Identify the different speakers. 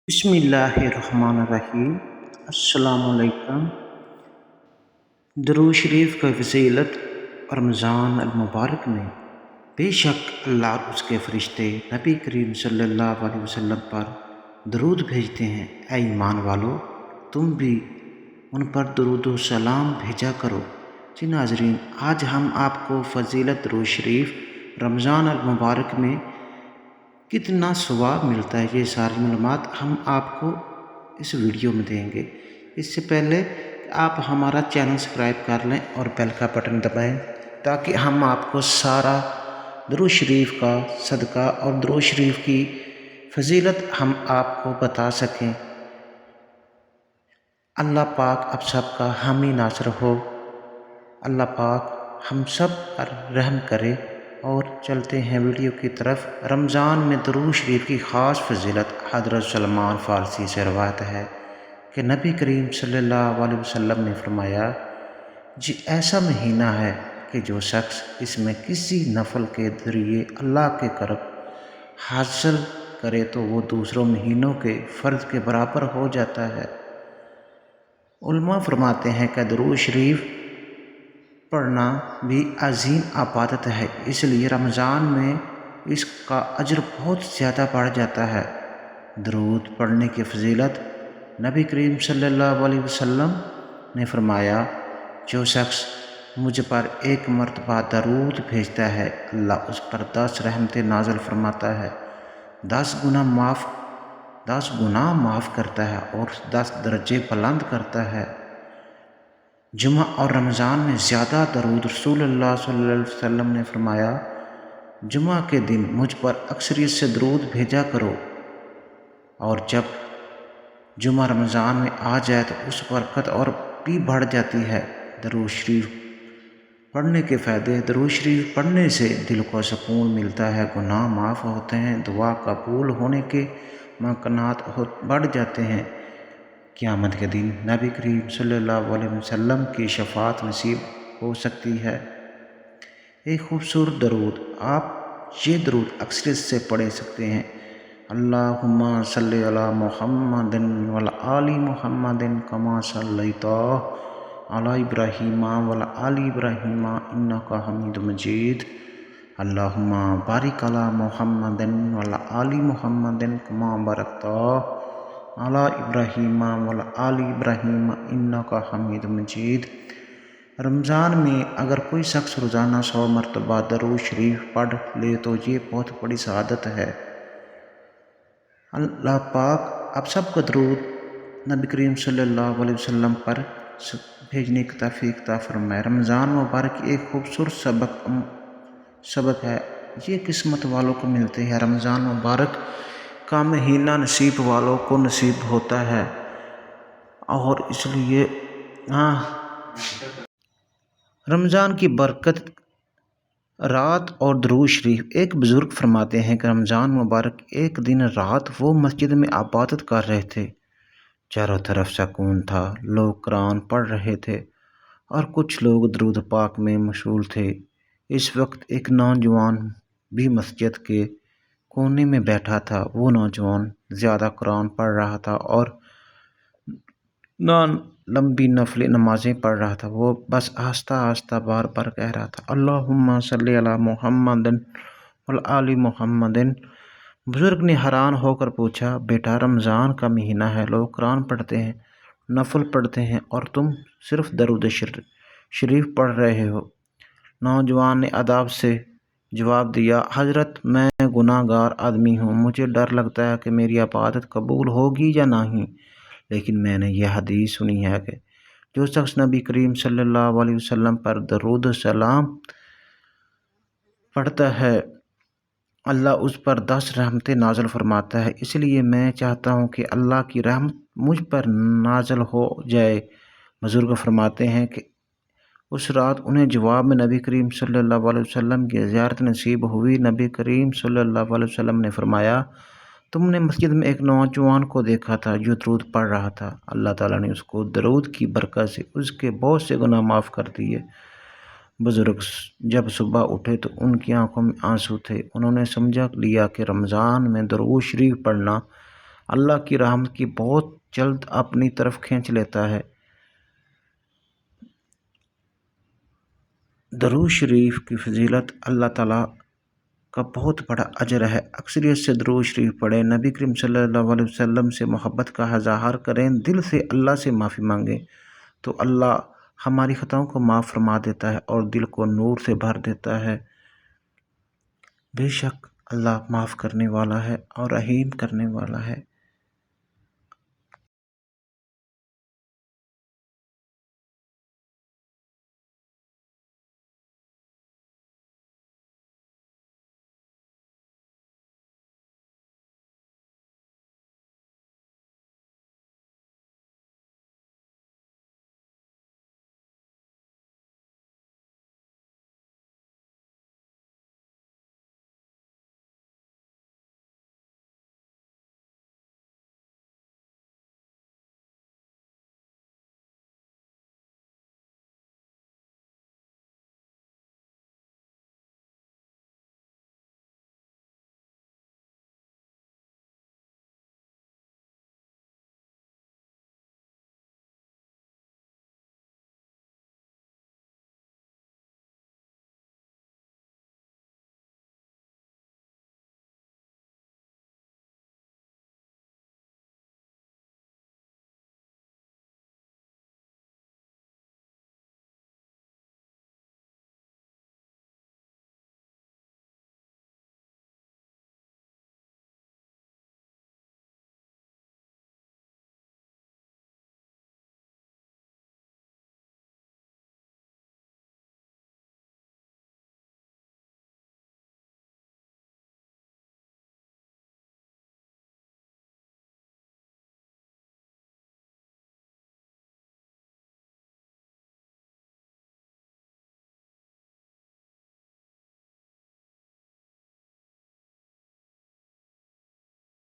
Speaker 1: بسم اللہ الرحمن الرحیم۔ السلام علیکم۔ درود شریف کا فضیلت رمضان المبارک میں بے شک اللہ اور اس کے فرشتے نبی کریم صلی اللہ علیہ وسلم پر درود بھیجتے ہیں۔ اے ایمان والو، تم بھی ان پر درود و سلام بھیجا کرو۔ جی ناظرین، آج ہم آپ کو فضیلت درود شریف رمضان المبارک میں کتنا ثواب ملتا ہے، یہ ساری معلومات ہم آپ کو اس ویڈیو میں دیں گے۔ اس سے پہلے آپ ہمارا چینل سبسکرائب کر لیں اور بیل کا بٹن دبائیں تاکہ ہم آپ کو سارا درود شریف کا صدقہ اور درود شریف کی فضیلت ہم آپ کو بتا سکیں۔ اللہ پاک آپ سب کا حامی ناصر ہو۔ اللہ پاک ہم سب پر رحم کرے۔ اور چلتے ہیں ویڈیو کی طرف۔ رمضان میں درود شریف کی خاص فضیلت حضرت سلمان فارسی سے روایت ہے کہ نبی کریم صلی اللہ علیہ وسلم نے فرمایا، جی ایسا مہینہ ہے کہ جو شخص اس میں کسی نفل کے ذریعے اللہ کے قرب حاصل کرے تو وہ دوسروں مہینوں کے فرض کے برابر ہو جاتا ہے۔ علماء فرماتے ہیں کہ درود شریف پڑھنا بھی عظیم عبادت ہے، اس لیے رمضان میں اس کا اجر بہت زیادہ بڑھ جاتا ہے۔ درود پڑھنے کی فضیلت نبی کریم صلی اللہ علیہ وسلم نے فرمایا، جو شخص مجھ پر ایک مرتبہ درود بھیجتا ہے، اللہ اس پر 10 رحمتیں نازل فرماتا ہے، 10 گناہ معاف کرتا ہے اور 10 درجے بلند کرتا ہے۔ جمعہ اور رمضان میں زیادہ درود۔ رسول اللہ صلی اللہ علیہ وسلم نے فرمایا، جمعہ کے دن مجھ پر اکثریت سے درود بھیجا کرو، اور جب جمعہ رمضان میں آ جائے تو اس برکت اور بھی بڑھ جاتی ہے۔ درود شریف پڑھنے کے فائدے۔ درود شریف پڑھنے سے دل کو سکون ملتا ہے، گناہ معاف ہوتے ہیں، دعا قبول ہونے کے ممکنات بڑھ جاتے ہیں۔ قیامت کے دن نبی کریم صلی اللہ علیہ وسلم کی شفاعت نصیب ہو سکتی ہے۔ ایک خوبصورت درود۔ آپ یہ درود اکثریت سے پڑھ سکتے ہیں۔ اللہم صلی علی محمد وعلی آل محمد کما صلیت علی ابراہیم وعلی آل ابراہیم انک حمید مجید۔ اللہم بارک علی محمد وعلی آل محمد کما بارکت علی ابراہیم وعلی آل ابراہیم انک حمید مجید۔ رمضان میں اگر کوئی شخص روزانہ 100 مرتبہ درود شریف پڑھ لے تو یہ بہت بڑی سعادت ہے۔ اللہ پاک آپ سب کو درود نبی کریم صلی اللہ علیہ وسلم پر بھیجنے کی توفیق عطا فرمائے۔ رمضان مبارک ایک خوبصورت سبق ہے، یہ قسمت والوں کو ملتے ہیں۔ رمضان مبارک کا مہینہ نصیب والوں کو نصیب ہوتا ہے، اور اس لیے رمضان کی برکت رات اور درود شریف۔ ایک بزرگ فرماتے ہیں کہ رمضان مبارک ایک دن رات وہ مسجد میں عبادت کر رہے تھے، چاروں طرف سکون تھا، لوگ قرآن پڑھ رہے تھے اور کچھ لوگ درود پاک میں مشغول تھے۔ اس وقت ایک نوجوان بھی مسجد کے کونے میں بیٹھا تھا۔ وہ نوجوان زیادہ قرآن پڑھ رہا تھا اور لمبی نفلی نمازیں پڑھ رہا تھا۔ وہ بس آہستہ آہستہ بار بار کہہ رہا تھا، اللہم صلی علی محمد وعلی آل محمد۔ بزرگ نے حیران ہو کر پوچھا، بیٹا رمضان کا مہینہ ہے، لوگ قرآن پڑھتے ہیں، نفل پڑھتے ہیں، اور تم صرف درود شریف پڑھ رہے ہو۔ نوجوان نے ادب سے جواب دیا، حضرت میں گناہ گار آدمی ہوں، مجھے ڈر لگتا ہے کہ میری عبادت قبول ہوگی یا نہیں، لیکن میں نے یہ حدیث سنی ہے کہ جو شخص نبی کریم صلی اللہ علیہ وسلم پر درود و سلام پڑھتا ہے، اللہ اس پر 10 رحمتیں نازل فرماتا ہے۔ اس لیے میں چاہتا ہوں کہ اللہ کی رحمت مجھ پر نازل ہو جائے۔ بزرگ فرماتے ہیں کہ اس رات انہیں جواب میں نبی کریم صلی اللہ علیہ وسلم کی زیارت نصیب ہوئی۔ نبی کریم صلی اللہ علیہ وسلم نے فرمایا، تم نے مسجد میں ایک نوجوان کو دیکھا تھا جو درود پڑھ رہا تھا، اللہ تعالیٰ نے اس کو درود کی برکت سے اس کے بہت سے گناہ معاف کر دیے۔ بزرگ جب صبح اٹھے تو ان کی آنکھوں میں آنسو تھے۔ انہوں نے سمجھ لیا کہ رمضان میں درود شریف پڑھنا اللہ کی رحمت کی بہت جلد اپنی طرف کھینچ لیتا ہے۔ درود شریف کی فضیلت اللہ تعالیٰ کا بہت بڑا اجر ہے۔ اکثریت سے درود شریف پڑھیں، نبی کریم صلی اللہ علیہ وسلم سے محبت کا اظہار کریں، دل سے اللہ سے معافی مانگیں تو اللہ ہماری خطاؤں کو معاف فرما دیتا ہے اور دل کو نور سے بھر دیتا ہے۔ بے شک اللہ معاف کرنے والا ہے اور رحیم کرنے والا ہے۔